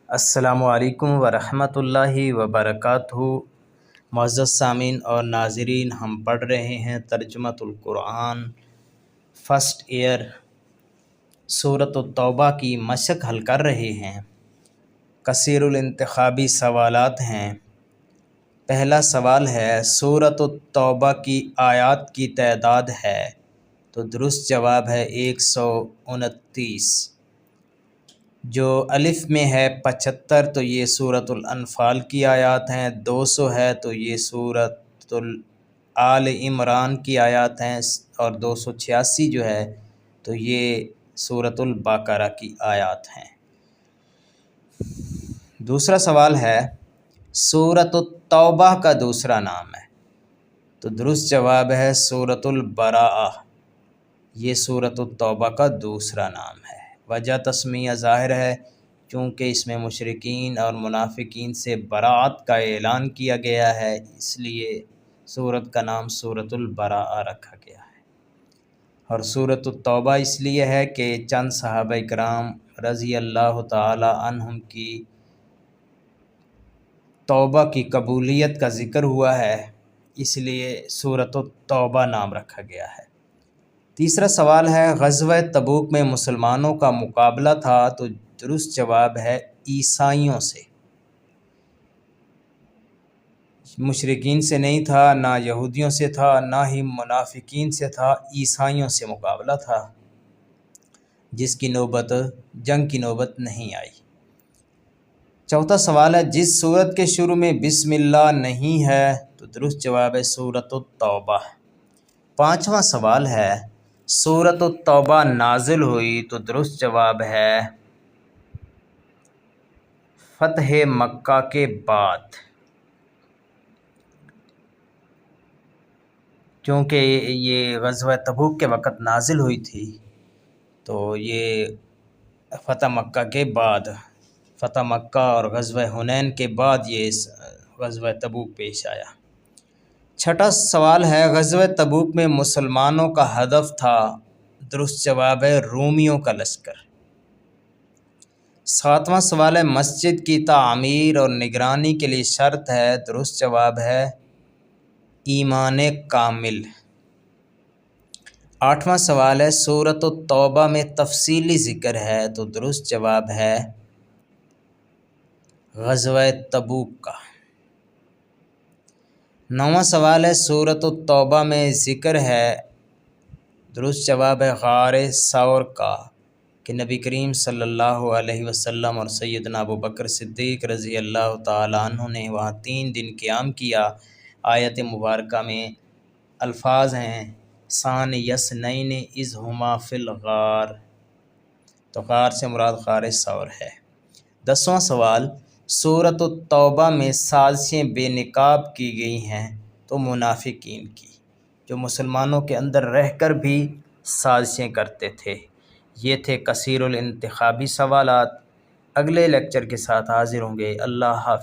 السلام علیکم ورحمۃ اللہ وبرکاتہ۔ معزز سامعین اور ناظرین، ہم پڑھ رہے ہیں ترجمۃ القرآن فرسٹ ایئر سورۃ التوبہ کی مشق حل کر رہے ہیں۔ کثیر الانتخابی سوالات ہیں۔ پہلا سوال ہے سورۃ التوبہ کی آیات کی تعداد ہے؟ تو درست جواب ہے 129۔ جو الف میں ہے 75 تو یہ سورۃ الانفال کی آیات ہیں، 200 ہے تو یہ سورۃ آل عمران کی آیات ہیں، اور 286 جو ہے تو یہ سورۃ البقرہ کی آیات ہیں۔ دوسرا سوال ہے سورۃ التوبہ کا دوسرا نام ہے؟ تو درست جواب ہے سورۃ البراءہ۔ یہ سورۃ التوبہ کا دوسرا نام ہے۔ وجہ تسمیہ ظاہر ہے چونکہ اس میں مشرکین اور منافقین سے برات کا اعلان کیا گیا ہے، اس لیے سورت کا نام سورۃ البراءہ رکھا گیا ہے۔ اور سورۃ التوبہ اس لیے ہے کہ چند صحابہ کرام رضی اللہ تعالی عنہم کی توبہ کی قبولیت کا ذکر ہوا ہے، اس لیے سورۃ التوبہ نام رکھا گیا ہے۔ تیسرا سوال ہے غزوہ تبوک میں مسلمانوں کا مقابلہ تھا؟ تو درست جواب ہے عیسائیوں سے۔ مشرکین سے نہیں تھا، نہ یہودیوں سے تھا، نہ ہی منافقین سے تھا، عیسائیوں سے مقابلہ تھا، جس کی جنگ کی نوبت نہیں آئی۔ چوتھا سوال ہے جس سورت کے شروع میں بسم اللہ نہیں ہے؟ تو درست جواب ہے سورۃ التوبہ۔ پانچواں سوال ہے سورۃ التوبہ نازل ہوئی؟ تو درست جواب ہے فتح مکہ کے بعد، کیونکہ یہ غزوہ تبوک کے وقت نازل ہوئی تھی، تو یہ فتح مکہ کے بعد، فتح مکہ اور غزوہ حنین کے بعد یہ غزوہ تبوک پیش آیا۔ چھٹا سوال ہے غزوہ تبوک میں مسلمانوں کا ہدف تھا؟ درست جواب ہے رومیوں کا لشکر۔ ساتواں سوال ہے مسجد کی تعمیر اور نگرانی کے لیے شرط ہے؟ درست جواب ہے ایمان کامل۔ آٹھواں سوال ہے سورۃ التوبہ میں تفصیلی ذکر ہے؟ تو درست جواب ہے غزوہ تبوک کا۔ نواں سوال ہے سورۃ التوبہ میں ذکر ہے؟ درست جواب ہے غار ثور کا، کہ نبی کریم صلی اللہ علیہ وسلم اور سیدنا ابوبکر صدیق رضی اللہ تعالیٰ عنہ نے وہاں 3 دن قیام کیا۔ آیت مبارکہ میں الفاظ ہیں ثانی اثنین اذ ہما فی الغار، تو غار سے مراد غار ثور ہے۔ 10واں سوال سورۃ التوبہ میں سازشیں بے نقاب کی گئی ہیں؟ تو منافقین کی، جو مسلمانوں کے اندر رہ کر بھی سازشیں کرتے تھے۔ یہ تھے کثیر الانتخابی سوالات۔ اگلے لیکچر کے ساتھ حاضر ہوں گے۔ اللہ حافظ۔